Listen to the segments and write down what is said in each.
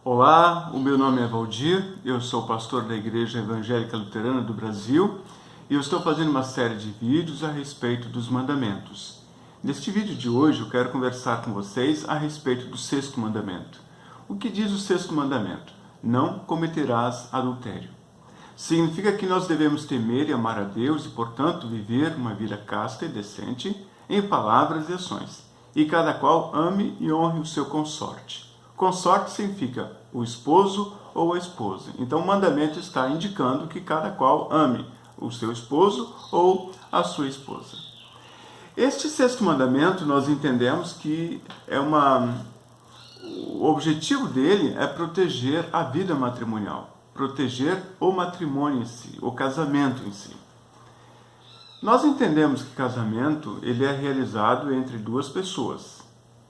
Olá, o meu nome é Valdir, eu sou pastor da Igreja Evangélica Luterana do Brasil e eu estou fazendo uma série de vídeos a respeito dos mandamentos. Neste vídeo de hoje eu quero conversar com vocês a respeito do sexto mandamento. O que diz o sexto mandamento? Não cometerás adultério. Significa que nós devemos temer e amar a Deus e, portanto, viver uma vida casta e decente em palavras e ações, e cada qual ame e honre o seu consorte. Consorte significa o esposo ou a esposa. Então o mandamento está indicando que cada qual ame o seu esposo ou a sua esposa. Este sexto mandamento nós entendemos que o objetivo dele é proteger a vida matrimonial, proteger o matrimônio em si, o casamento em si. Nós entendemos que casamento ele é realizado entre duas pessoas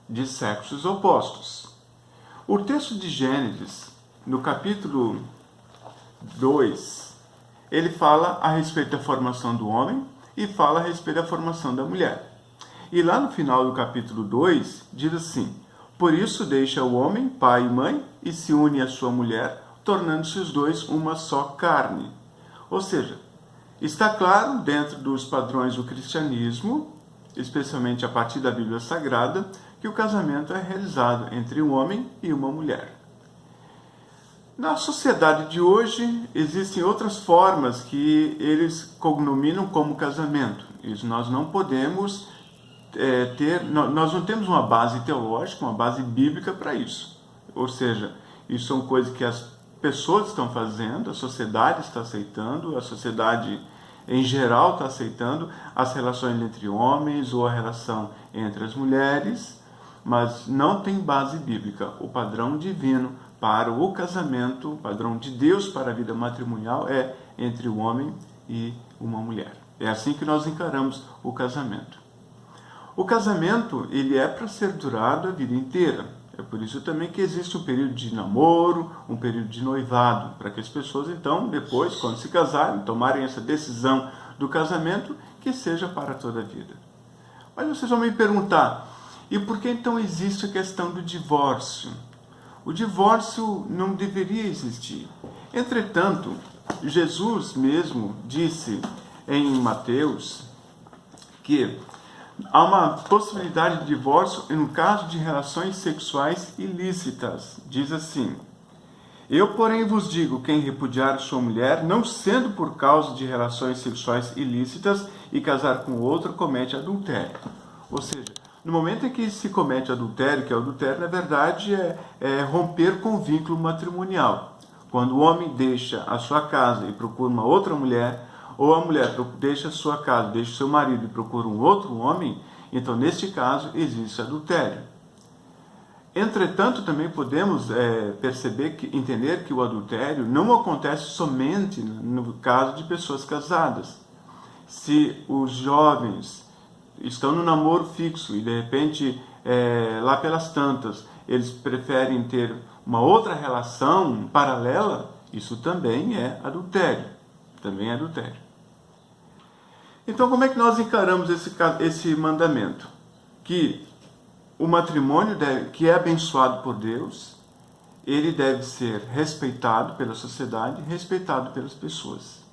de sexos opostos. O texto de Gênesis, no capítulo 2, ele fala a respeito da formação do homem e fala a respeito da formação da mulher. E lá no final do capítulo 2, diz assim: por isso deixa o homem, pai e mãe, e se une à sua mulher, tornando-se os dois uma só carne. Ou seja, está claro dentro dos padrões do cristianismo, especialmente a partir da Bíblia Sagrada, que o casamento é realizado entre um homem e uma mulher. Na sociedade de hoje, existem outras formas que eles cognominam como casamento. Isso nós não podemos nós não temos uma base teológica, uma base bíblica para isso. Ou seja, isso são coisas que as pessoas estão fazendo, a sociedade está aceitando, a sociedade em geral está aceitando as relações entre homens ou a relação entre as mulheres, mas não tem base bíblica. O padrão divino para o casamento, o padrão de Deus para a vida matrimonial é entre o homem e uma mulher. É assim que nós encaramos o casamento. O casamento ele é para ser durado a vida inteira. É por isso também que existe um período de namoro, um período de noivado, para que as pessoas então, depois, quando se casarem, tomarem essa decisão do casamento, que seja para toda a vida. Mas vocês vão me perguntar, e por que então existe a questão do divórcio? O divórcio não deveria existir. Entretanto, Jesus mesmo disse em Mateus que há uma possibilidade de divórcio no caso de relações sexuais ilícitas. Diz assim: eu, porém, vos digo, quem repudiar sua mulher, não sendo por causa de relações sexuais ilícitas, e casar com outro, comete adultério. Ou seja, no momento em que se comete adultério, que é adultério, na verdade, é romper com o vínculo matrimonial. Quando o homem deixa a sua casa e procura uma outra mulher, ou a mulher deixa a sua casa, deixa o seu marido e procura um outro homem, então, neste caso, existe adultério. Entretanto, também podemos entender que o adultério não acontece somente no caso de pessoas casadas. Se os jovens estão no namoro fixo e, de repente, lá pelas tantas, eles preferem ter uma outra relação paralela, isso também é adultério. Também é adultério. Então, como é que nós encaramos esse mandamento? Que o matrimônio que é abençoado por Deus, ele deve ser respeitado pela sociedade, respeitado pelas pessoas.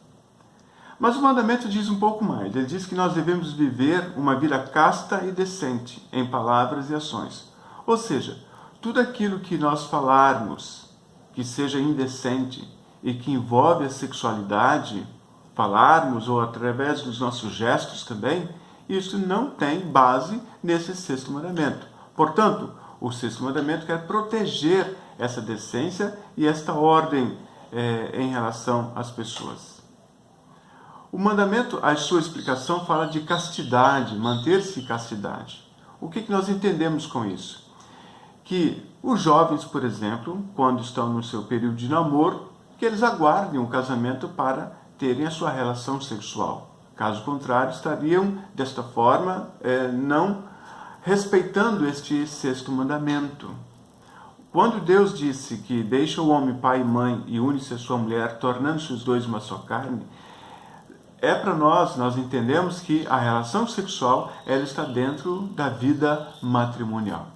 Mas o mandamento diz um pouco mais. Ele diz que nós devemos viver uma vida casta e decente em palavras e ações. Ou seja, tudo aquilo que nós falarmos que seja indecente e que envolve a sexualidade, falarmos ou através dos nossos gestos também, isso não tem base nesse sexto mandamento. Portanto, o sexto mandamento quer proteger essa decência e esta ordem em relação às pessoas. O mandamento, a sua explicação, fala de castidade, manter-se em castidade. O que nós entendemos com isso? Que os jovens, por exemplo, quando estão no seu período de namoro, que eles aguardem o casamento para terem a sua relação sexual. Caso contrário, estariam, desta forma, não respeitando este sexto mandamento. Quando Deus disse que deixa o homem pai e mãe e une-se a sua mulher, tornando-se os dois uma só carne, para nós entendemos que a relação sexual ela está dentro da vida matrimonial.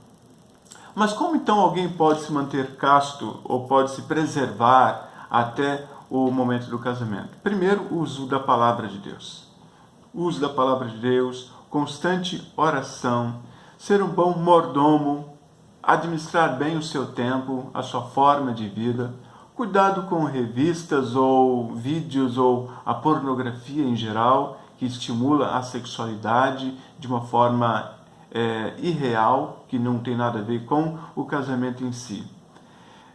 Mas como então alguém pode se manter casto ou pode se preservar até o momento do casamento? Primeiro, o uso da palavra de Deus. O uso da palavra de Deus, constante oração, ser um bom mordomo, administrar bem o seu tempo, a sua forma de vida, cuidado com revistas ou vídeos ou a pornografia em geral, que estimula a sexualidade de uma forma irreal, que não tem nada a ver com o casamento em si.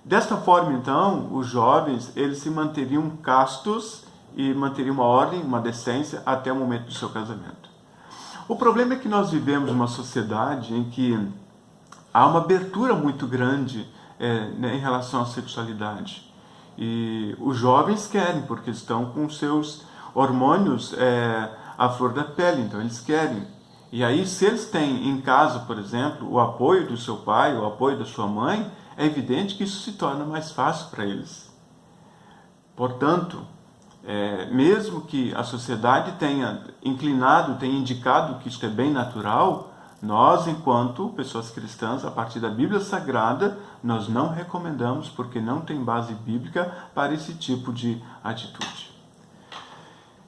Desta forma, então, os jovens eles se manteriam castos e manteriam uma ordem, uma decência até o momento do seu casamento. O problema é que nós vivemos uma sociedade em que há uma abertura muito grande em relação à sexualidade. E os jovens querem, porque estão com seus hormônios à flor da pele, então eles querem. E aí, se eles têm em casa, por exemplo, o apoio do seu pai, o apoio da sua mãe, é evidente que isso se torna mais fácil para eles. Portanto, mesmo que a sociedade tenha inclinado, tenha indicado que isso é bem natural, nós, enquanto pessoas cristãs, a partir da Bíblia Sagrada, nós não recomendamos, porque não tem base bíblica para esse tipo de atitude.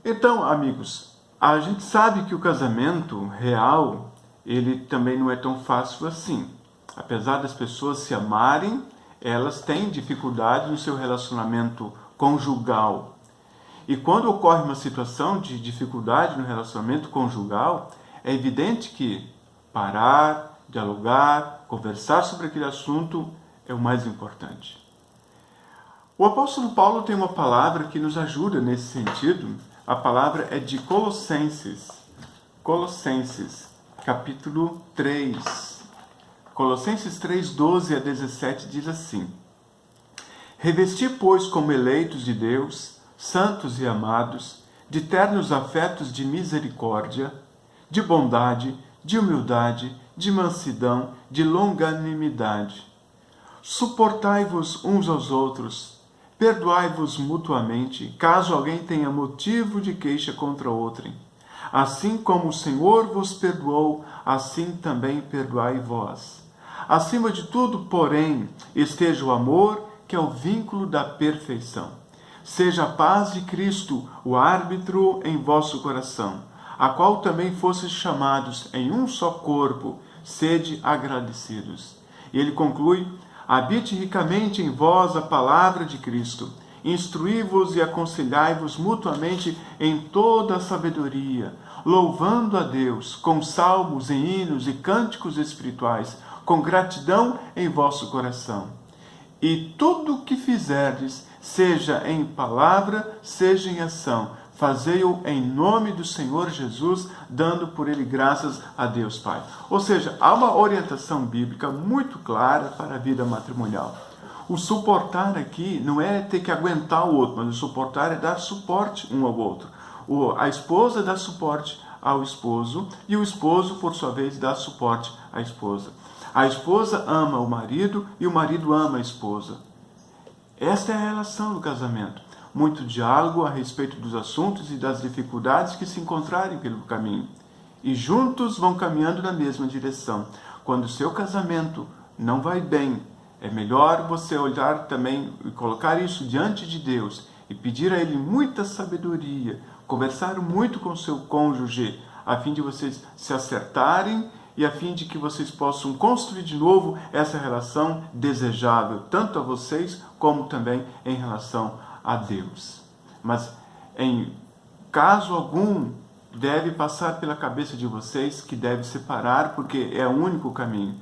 Então, amigos, a gente sabe que o casamento real, ele também não é tão fácil assim. Apesar das pessoas se amarem, elas têm dificuldade no seu relacionamento conjugal. E quando ocorre uma situação de dificuldade no relacionamento conjugal, é evidente que parar, dialogar, conversar sobre aquele assunto é o mais importante. O apóstolo Paulo tem uma palavra que nos ajuda nesse sentido. A palavra é de Colossenses. Colossenses, capítulo 3. Colossenses 3, 12 a 17 diz assim: Revesti, pois, como eleitos de Deus, santos e amados, de ternos afetos de misericórdia, de bondade, de humildade, de mansidão, de longanimidade. Suportai-vos uns aos outros, perdoai-vos mutuamente, caso alguém tenha motivo de queixa contra outrem. Assim como o Senhor vos perdoou, assim também perdoai vós. Acima de tudo, porém, esteja o amor, que é o vínculo da perfeição. Seja a paz de Cristo o árbitro em vosso coração, a qual também fostes chamados em um só corpo, sede agradecidos. E ele conclui: habite ricamente em vós a palavra de Cristo, instruí-vos e aconselhai-vos mutuamente em toda a sabedoria, louvando a Deus com salmos e hinos e cânticos espirituais, com gratidão em vosso coração. E tudo o que fizerdes, seja em palavra, seja em ação, fazei-o em nome do Senhor Jesus, dando por ele graças a Deus Pai. Ou seja, há uma orientação bíblica muito clara para a vida matrimonial. O suportar aqui não é ter que aguentar o outro, mas o suportar é dar suporte um ao outro. A esposa dá suporte ao esposo e o esposo, por sua vez, dá suporte à esposa. A esposa ama o marido e o marido ama a esposa. Esta é a relação do casamento. Muito diálogo a respeito dos assuntos e das dificuldades que se encontrarem pelo caminho. E juntos vão caminhando na mesma direção. Quando o seu casamento não vai bem, é melhor você olhar também e colocar isso diante de Deus e pedir a Ele muita sabedoria, conversar muito com o seu cônjuge, a fim de vocês se acertarem e a fim de que vocês possam construir de novo essa relação desejável, tanto a vocês como também em relação a Deus. Mas em caso algum deve passar pela cabeça de vocês que deve separar, porque é o único caminho.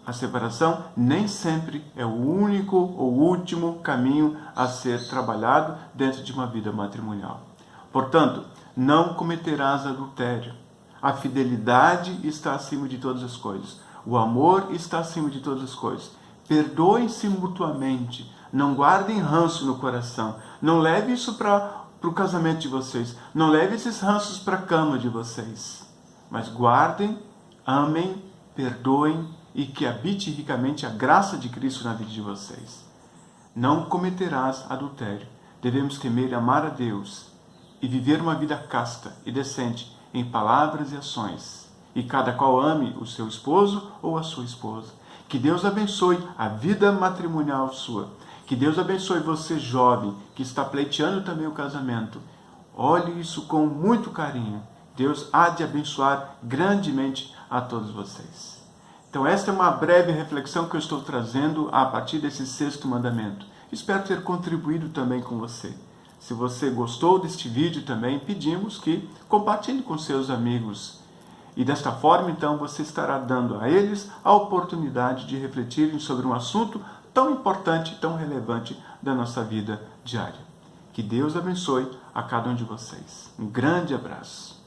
A separação nem sempre é o único ou último caminho a ser trabalhado dentro de uma vida matrimonial. Portanto, não cometerás adultério. A fidelidade está acima de todas as coisas. O amor está acima de todas as coisas. Perdoem-se mutuamente. Não guardem ranço no coração. Não leve isso para o casamento de vocês. Não leve esses ranços para a cama de vocês. Mas guardem, amem, perdoem e que habite ricamente a graça de Cristo na vida de vocês. Não cometerás adultério. Devemos temer e amar a Deus e viver uma vida casta e decente em palavras e ações. E cada qual ame o seu esposo ou a sua esposa. Que Deus abençoe a vida matrimonial sua. Que Deus abençoe você, jovem, que está pleiteando também o casamento. Olhe isso com muito carinho. Deus há de abençoar grandemente a todos vocês. Então, esta é uma breve reflexão que eu estou trazendo a partir desse 6º mandamento. Espero ter contribuído também com você. Se você gostou deste vídeo também, pedimos que compartilhe com seus amigos. E desta forma, então, você estará dando a eles a oportunidade de refletirem sobre um assunto tão importante, tão relevante da nossa vida diária. Que Deus abençoe a cada um de vocês. Um grande abraço.